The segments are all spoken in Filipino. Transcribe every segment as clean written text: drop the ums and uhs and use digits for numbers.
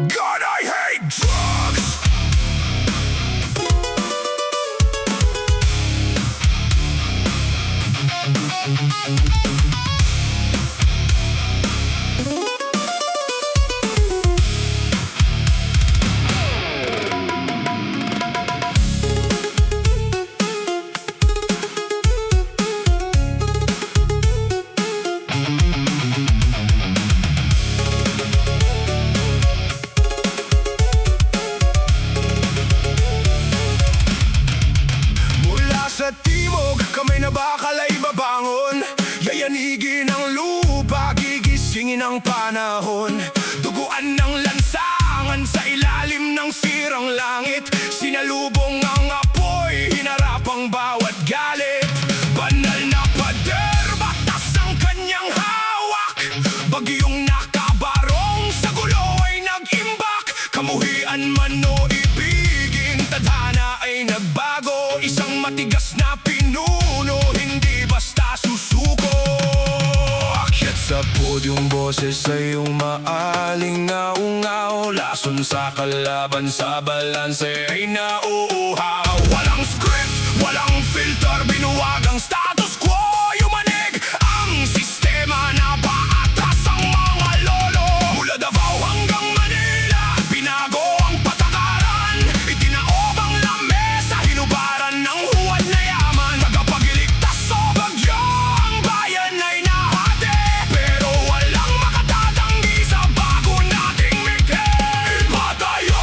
God, I hate drugs. Sa timog, kamay na bakal ay babangon. Yayanigin ang lupa, gigisingin ang panahon. Duguan ng lansangan sa ilalim ng sirang langit. Sinalubong ang apoy, hinarap ang bawat galit. Banal na pader, batas ang kanyang hawak. Bagyong nakabarong, sa gulo ay nag-imbak. Kamuhian man o ibigin, tadhana ay nagbago. Isang matigas na pinuno, hindi basta susuko. Akyat sa podyong, boses ay umaalingaw-ngaw. Lason sa kalaban, sa balanse ay nauuhaw. Walang script, walang filter, binuwag ang status quo. Yumanig ang sistema na paatras ang mga lolo. Mula Davao hanggang Manila, binago ang patakaran. Itinaob ang lamesa, hinubaran ng huwad na yaman. Tagapagiligtas o bagyo, ang bayan ay nahati. Pero walang makatatanggi sa bago nating mikhe. Iba tayo,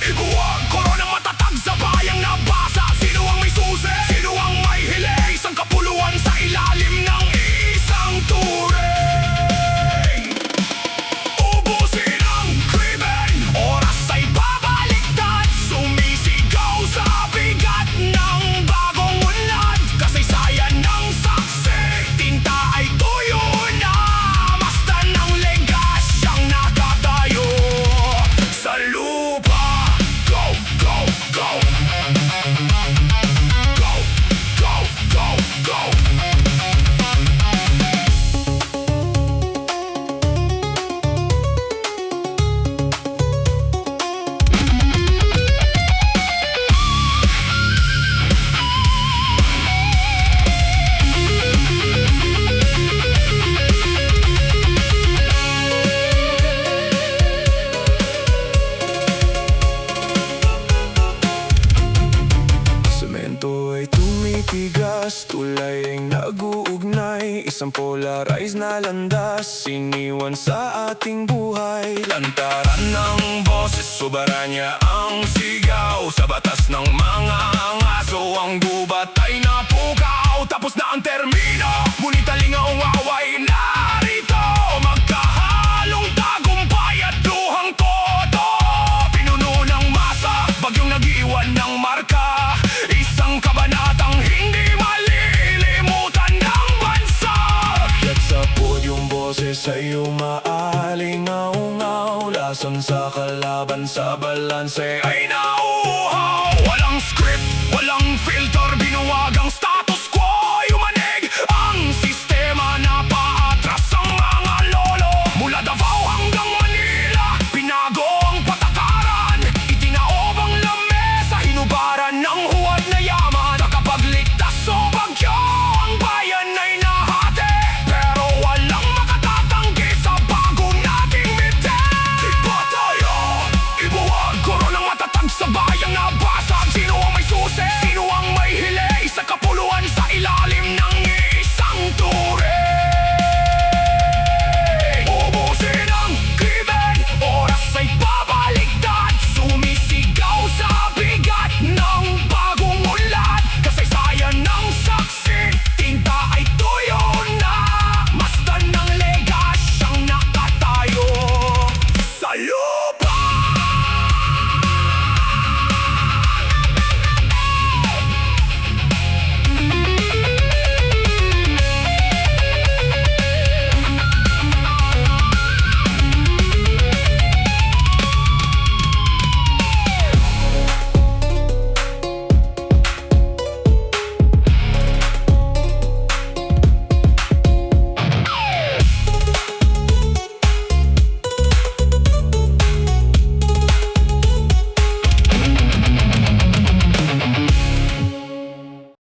ibuwag, koronang matatag sa bayang nabasa. Sino ang may susi? Sino ang may hili? Isang kapuluan sa ilalim ng isang turing. Ubusin ang krimen, oras ay babaliktad. Sumisigaw sa bigat ng bagong unlad. Kasaysayan ng saksi, tinta ay tuyo na. Mastan ng legasyang nakatayo sa lupa. Go, go, go. Go, go, go, go. Semento ay tumitigas, tulay ay nag-uugnay. Isang polarized na landas, siniwan sa ating buhay. Lantaran ng boses, soberanya ang sigaw. Sa batas ng mga ngaso, ang gubat ay napukaw. Tapos na ang termino, ngunit talingaw away narito. Magkahalong tagumpay at luhang todo. Pinuno ng masa, bagyong nag-iwan ng marka. Isang kabanatang hindi malilimutan ng bansa. Akyat sa podyong, boses ay umaalingaw-ngaw. Lason sa kalaban, sa balanse ay nauuhaw. Walang script, walang filter, binuwag ang status quo. Yumanig ang sistema na paatras ang mga lolo. Mula Davao hanggang Manila, binago ang patakaran. Itinaob ang lamesa, hinubaran ng huwad na yaman. Nakapagligtas o bagyo, ang bayan ay nahati. Pero walang makatatanggi sa bago nating mite. Iba tayo, ibuwag, koronang matatag sa bayang nabasag. Sino ang may susi? Sino ang may hili? Sa kapuluan sa ilalim ng isang turing. Ubusin ang krimen, oras ay